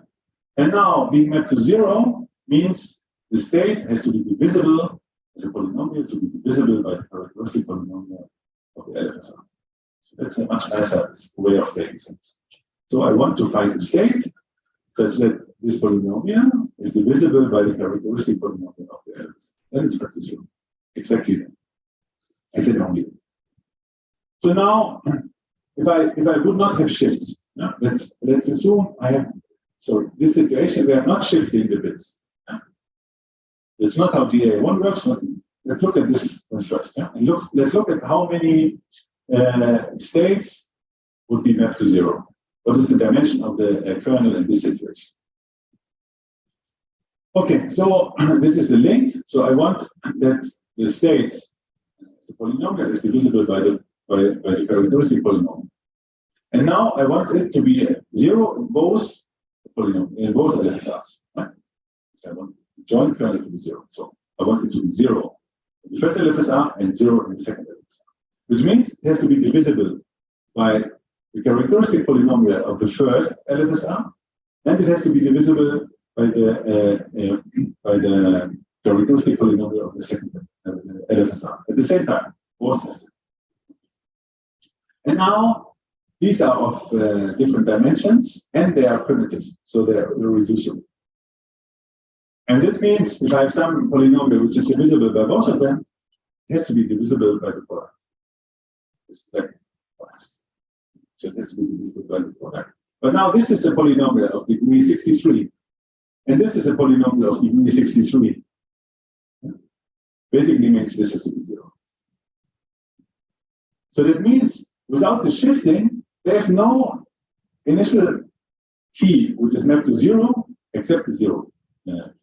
Speaker 1: And now being mapped to 0 means the state has to be divisible as a polynomial to be divisible by the characteristic polynomial of the LFSR. So that's a much nicer way of saying things. So I want to find a state such that this polynomial is divisible by the characteristic polynomial of the LFSR. Then it's back to 0. Exactly that. And then only. So now, if I would not have shifts, yeah, let's assume I have this situation where I'm not shifting the bits. Yeah? That's not how DA1 works. Let's look at this one first. Yeah? And let's look at how many states would be mapped to 0. What is the dimension of the kernel in this situation? Okay, so this is the link. So I want that the state, the polynomial, is divisible by the characteristic polynomial. And now I want it to be 0 in both LFSRs. Right? So I want the joint kernel to be 0. So I want it to be 0 in the first LFSR and 0 in the second LFSR. Which means it has to be divisible by the characteristic polynomial of the first LFSR, and it has to be divisible by the characteristic polynomial of the second LFSR at the same time. Both has to. And now these are of different dimensions and they are primitive, so they are irreducible. And this means if I have some polynomial which is divisible by both of them, it has to be divisible by the product. It's like so it has to be divisible by the product. But now this is a polynomial of degree 63, and this is a polynomial of degree 63. Basically means this has to be 0. So that means without the shifting, there's no initial key which is mapped to 0 except the 0. That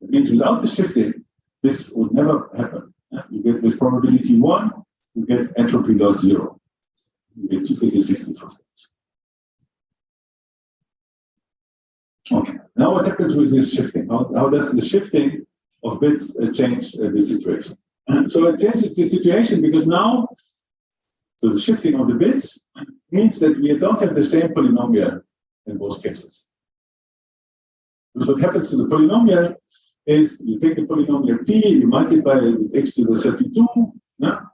Speaker 1: means without the shifting, this would never happen. You get with probability 1, you get entropy loss 0. You get 2 to the 64 states. Okay, now what happens with this shifting? How does the shifting of bits change the situation? So it changes the situation because now, so the shifting of the bits means that we don't have the same polynomial in both cases. Because what happens to the polynomial is you take the polynomial p, you multiply it with x to the 32,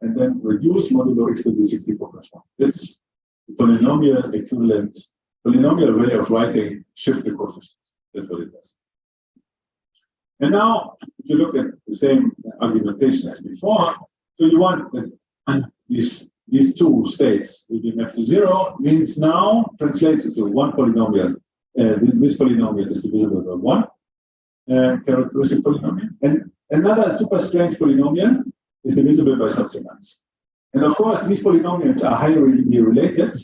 Speaker 1: and then reduce modulo x to the 64 plus 1. That's the polynomial equivalent, polynomial way of writing shift the coefficients. That's what it does. And now, if you look at the same argumentation as before, so you want that these two states will be mapped to 0, means now translated to one polynomial. This polynomial is divisible by 1 characteristic polynomial, and another super strange polynomial is divisible by something else. And of course, these polynomials are highly related,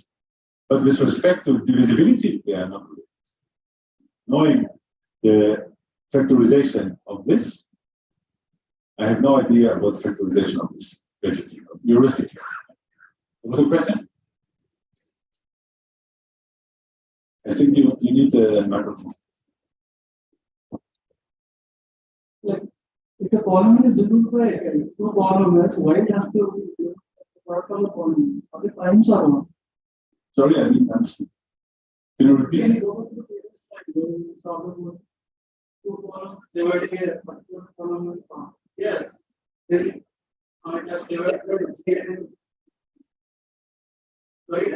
Speaker 1: but with respect to divisibility, they are not related. Knowing the factorization of this, I have no idea what the factorization of this, basically, heuristically. What was the question? I think you need the microphone.
Speaker 5: Like, if a polynomial is divisible by two polynomials, why it has to work on the polynomial? Are the primes or not?
Speaker 1: Sorry, I didn't understand. Can you repeat?
Speaker 5: Can you go to the previous slide? Two columns divided in a particular polynomial form. Yes. Then I just divided it. Right?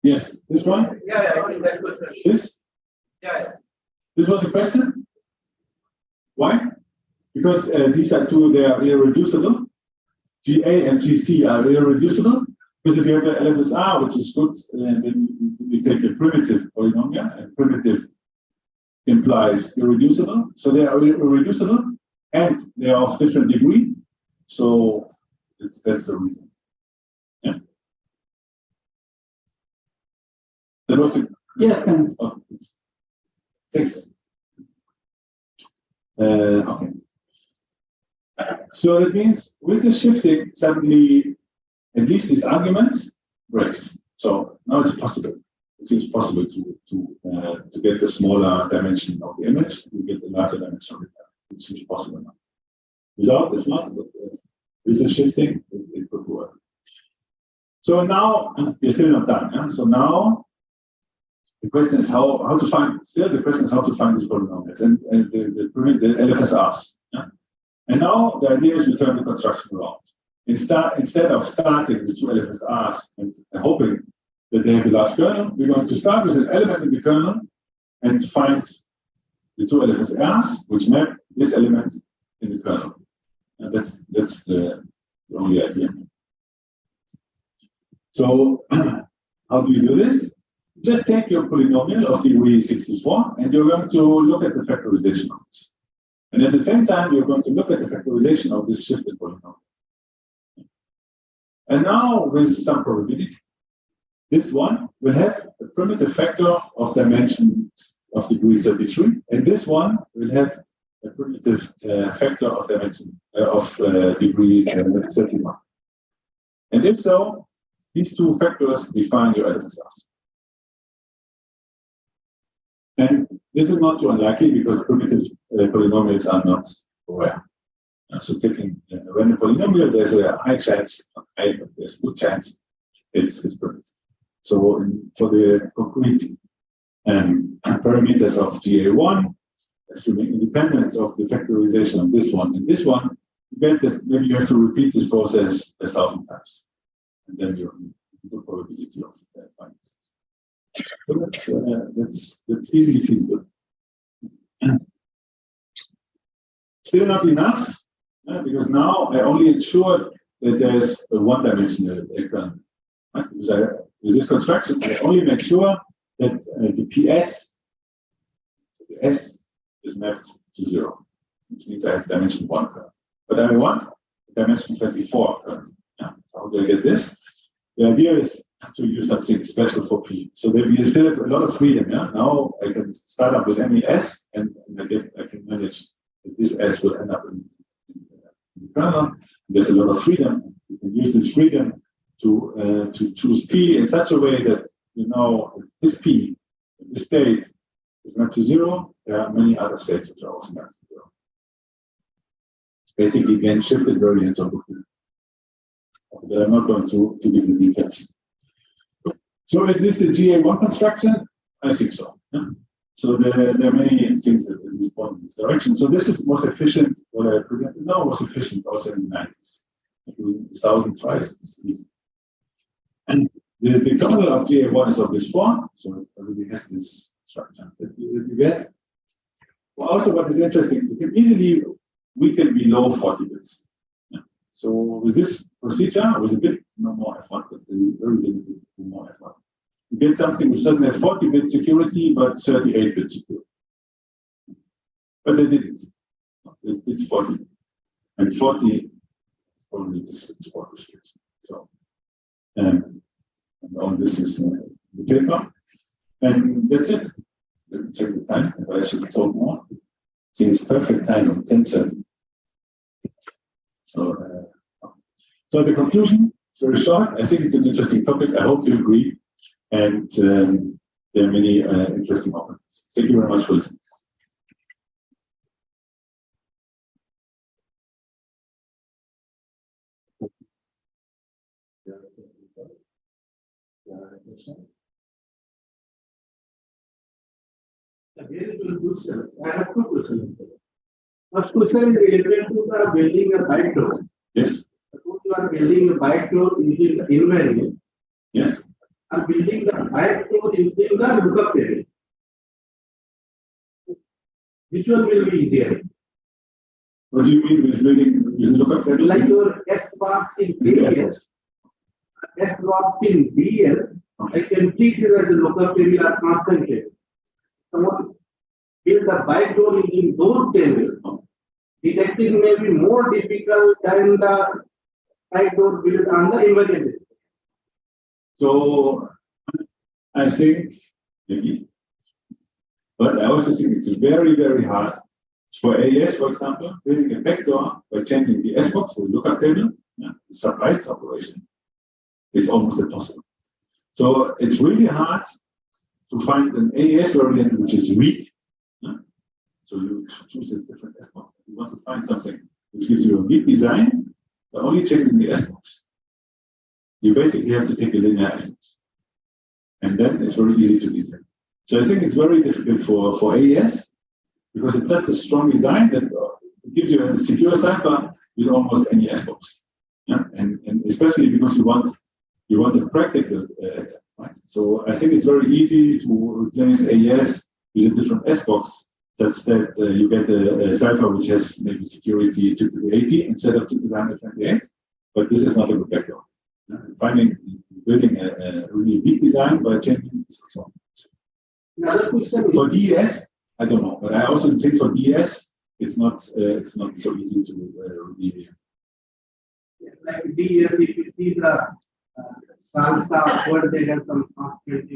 Speaker 1: Yes, this one? This? This was a question? Why? Because these are two, they are irreducible. GA and GC are irreducible. Because if you have an LFSR, which is good, then you take a primitive polynomial, and primitive implies irreducible. So they are irreducible, and they are of different degree. So that's the reason. Yeah. That was it.
Speaker 5: Yeah, thanks.
Speaker 1: Oh, 6. Okay. So that means with the shifting, suddenly at least this argument breaks. So now it's possible. It seems possible to get the smaller dimension of the image, to get the larger dimension of the image. It seems possible now. Without this one, with the shifting, it could work. So now we're still not done. Yeah? So now the question is how to find. Still, the question is how to find these polynomials and the LFSRs. Yeah? And now the idea is we turn the construction around. Instead of starting with two LFSRs and hoping that they have a large kernel, we're going to start with an element in the kernel and find the two LFSRs which map this element in the kernel. And that's the only idea. So how do you do this? Just take your polynomial of degree 64 and you're going to look at the factorization of this. And at the same time, you're going to look at the factorization of this shifted polynomial. And now, with some probability, this one will have a primitive factor of dimension of degree 33, and this one will have a primitive factor of dimension of degree 31. And if so, these two factors define your LFSRs. And this is not too unlikely because primitive polynomials are not rare. So taking a random polynomial, there's a high chance, there's a good chance it's primitive. So for the concrete parameters of GA1, assuming independence of the factorization of this one and this one, you get that maybe you have to repeat this process 1,000 times. And then you have a good probability of finding this. So that's easily feasible. Still not enough. Because now I only ensure that there's a one-dimensional kernel. Right? Because with this construction, I only make sure that the PS, the S, is mapped to 0, which means I have dimension 1 kernel. But I want dimension 24 kernel. Yeah. So how do I get this? The idea is to use something special for P. So that we still have a lot of freedom. Yeah? Now I can start up with any S, and I can manage that this S will end up in in the kernel. There's a lot of freedom. You can use this freedom to choose P in such a way that you know if this P, if this state is mapped to 0, there are many other states which are also mapped to 0. Basically, again, shifted variants of booklet. But I'm not going to give the details. So is this the GA1 construction? I think so. Yeah? So there are many things that respond in this direction. So this is most efficient. What I presented now was efficient also in the 90s. 1,000 tries, it's easy. And the kernel of GA1 is of this form, so it already has this structure that you get. Well, also, what is interesting, you can easily weaken below 40 bits. Yeah. So with this procedure, with a bit more effort, but very limited more effort, you get something which doesn't have 40-bit security, but 38-bit security. But they didn't. They did 40. And 40 is only this support restriction. So, and all this is the paper. And that's it. Let me check the time. If I should talk more. See, it's perfect time of 10:30. So, so the conclusion is very short. I think it's an interesting topic. I hope you agree. And there are many interesting opportunities. Thank you very much for listening.
Speaker 6: Very good question. I have two questions. First question is related to the building a bike door.
Speaker 1: Yes.
Speaker 6: Suppose you are building a bike door using the invariant.
Speaker 1: Yes.
Speaker 6: And building the bike door using the lookup table. Which one will be easier?
Speaker 1: What do you mean with building using lookup table?
Speaker 6: Like your S box in BL, S box in BL, I can treat it as a lookup table or constant table. Someone build the bike door using those tables. Detecting may be more difficult than the bike door built on the invariant.
Speaker 1: So I think maybe, but I also think it's very, very hard for AES, for example, building a vector by changing the S box, the lookup table, the sublights operation is almost impossible. So it's really hard to find an AES variant which is weak. So you choose a different S box. You want to find something which gives you a weak design, but only changing the S box. You basically have to take a linear S box. And then it's very easy to detect. So I think it's very difficult for AES because it's such a strong design that it gives you a secure cipher with almost any S box. Yeah? And especially because you want a practical attack, right? So I think it's very easy to replace AES with a different S box such that you get a cipher which has maybe security 2 to the 80 instead of 2 to the 128. But this is not a good background. Building a really weak design by changing this. So
Speaker 6: Another question
Speaker 1: for DES, I don't know, but I also think for DES it's not so easy to really.
Speaker 6: like DES, if you see the salsa where they have some constant,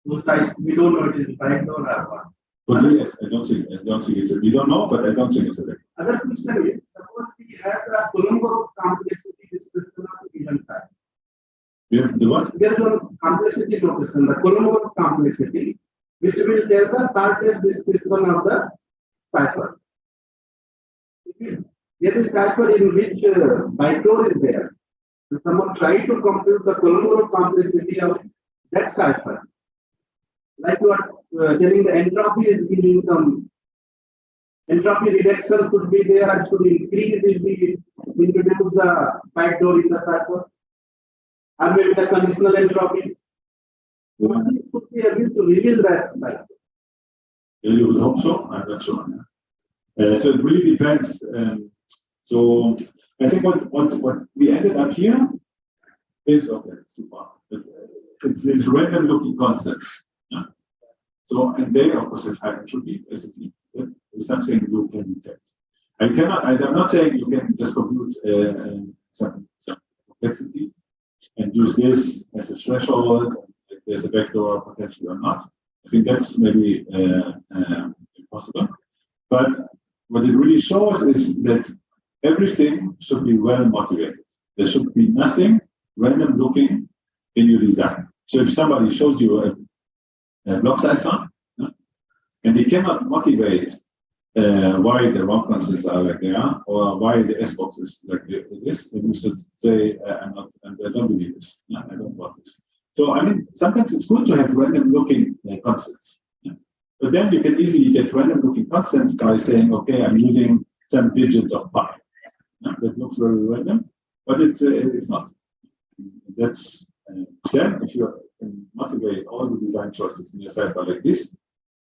Speaker 6: those types, we don't know it is bike door or what.
Speaker 1: For DES, I don't think it's a, we don't know, but I don't think it's a vector.
Speaker 6: Other question is, suppose we have the Colombo complexity description of event size.
Speaker 1: We have the what?
Speaker 6: There is one complexity notation, the Colombo complexity, which will tell the shortest description of the cipher. There is cipher in which byte door is there. So someone try to compute the Colombo complexity of that cipher. Like you are telling the entropy is giving some entropy reduction should be there and should increase if we introduce the byte door in the cipher. Or maybe the conditional entropy. We should be able to reveal that byte.
Speaker 1: You would hope so. I'm not sure. So it really depends. So I think what we ended up here is okay. It's too far. But, it's these random looking constants. Yeah? So and they of course have high entropy basically. It's something you can detect. I'm not saying you can just compute some complexity and use this as a threshold. If there's a vector potentially or not. I think that's maybe impossible. But what it really shows is that everything should be well motivated. There should be nothing random looking in your design. So if somebody shows you a block cipher, and they cannot motivate why the wrong constants are like they are, or why the S box is like it is, then you should say, I'm not, and I don't believe this. I don't want this. So, I mean, sometimes it's good to have random looking constants. But then you can easily get random looking constants by saying, okay, I'm using some digits of pi. That looks very random, but it's not. That's then if you can motivate all the design choices in your cipher like this,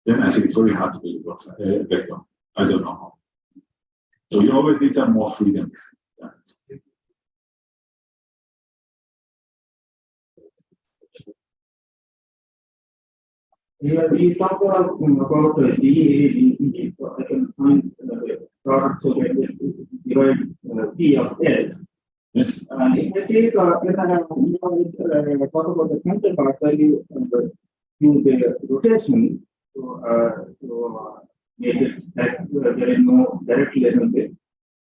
Speaker 1: then I think it's very hard to build a vector. I don't know how. So you always need some more freedom.
Speaker 6: Here we talk about GAD. I can find the product so that we divide P of S.
Speaker 1: Yes.
Speaker 6: And if I take, when I talk about the counterpart, I use the rotation to make it that there is no direct relationship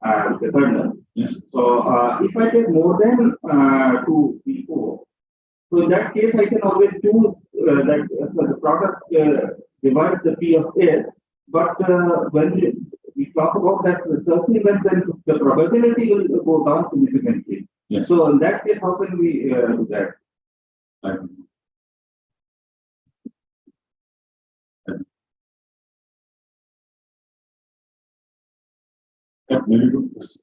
Speaker 6: with the kernel.
Speaker 1: Yes.
Speaker 6: So if I take more than 2 P4, so in that case I can always choose that the product divides the P of S, but when we talk about that searching event, then the probability will go down significantly.
Speaker 1: Yes.
Speaker 6: So in that case, how can we do that?
Speaker 1: Very good question.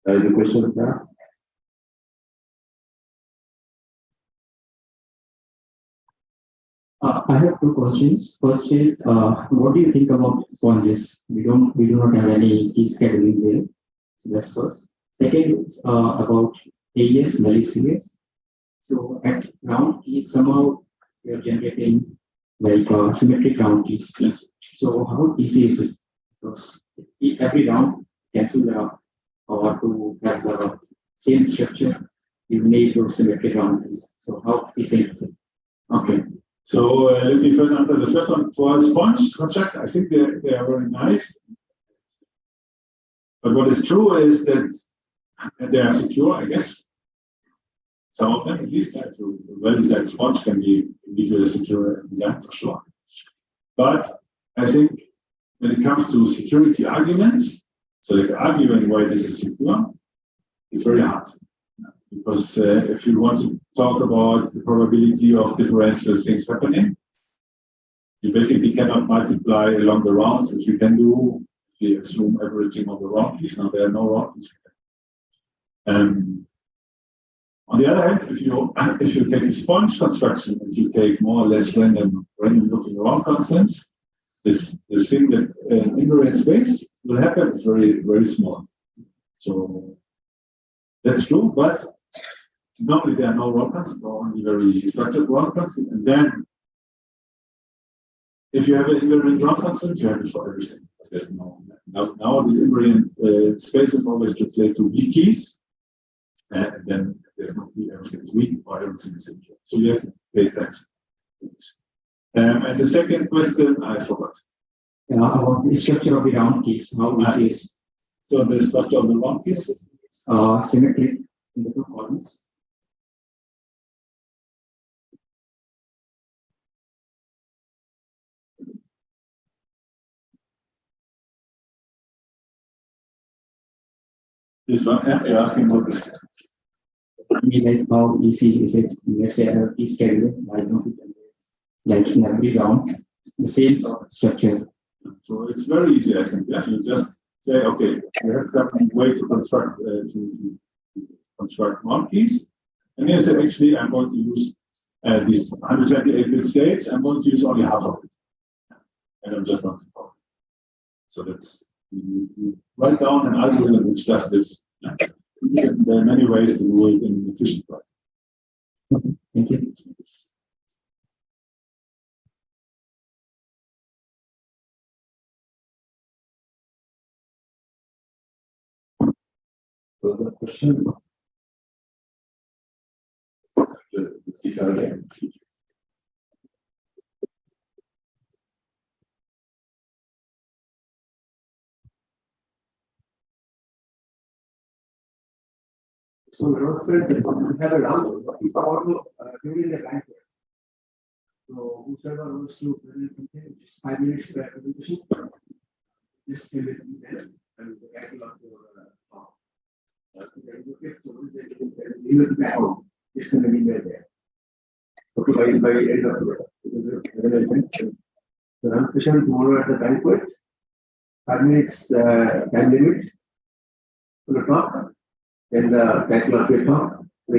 Speaker 1: There is a question there.
Speaker 2: I have two questions. First is, what do you think about sponges? We do not have any key scheduling there. So that's first. Second is about AES malicious. So at round keys, somehow we are generating like symmetric round keys.
Speaker 1: Yes.
Speaker 2: So how easy is it? Because every round cancel or to have the same structure, you need those symmetric round keys. So how easy is it?
Speaker 1: Okay. So let me first answer the first one. For sponge construct, I think they are very nice. But what is true is that they are secure, I guess. Some of them, at least, well-designed sponge can give you a secure design for sure. But I think when it comes to security arguments, so like arguing why this is secure, it's very hard. Because if you want to talk about the probability of differential things happening, you basically cannot multiply along the rounds, which you can do if you assume averaging of the round keys. Now there are no round keys. On the other hand, if you take a sponge construction and you take more or less random looking round constants, this thing that invariant space will happen is very, very small. So that's true, but normally there are no round constants, or only very structured round constants. And then if you have an invariant round constant, you have it for everything. Because there's now this invariant spaces always translate to weak keys. And then there's no key, everything is weak or everything is secure. So you have to pay attention. And the second question, I forgot.
Speaker 2: About the structure of the round keys, how easy is
Speaker 1: so the structure of the round keys is
Speaker 2: symmetric in the two columns.
Speaker 1: this one. Yeah, you're asking about this.
Speaker 2: I mean, like how easy is it? Let's say a key schedule, why don't you like in every round the same sort of structure?
Speaker 1: So it's very easy, I think. Yeah, you just say, okay, you have some way to construct round keys, and you say, actually, I'm going to use these 128-bit states. I'm going to use only half of it, and I'm just going to copy. So that's you write down an algorithm which does this. Yeah. There are many ways to do it in an efficient way.
Speaker 2: Okay, thank you.
Speaker 1: Further question? The speaker again.
Speaker 6: So Rose said that we have a round also during the banquet. So whoever wants to present something, just 5 minutes presentation, just tell it there and the title of your talk. Then you get so they can leave it back home. Just send an email there. Okay, by end of the run session tomorrow at the banquet. 5 minutes time limit for the talk. Then the title of your talk.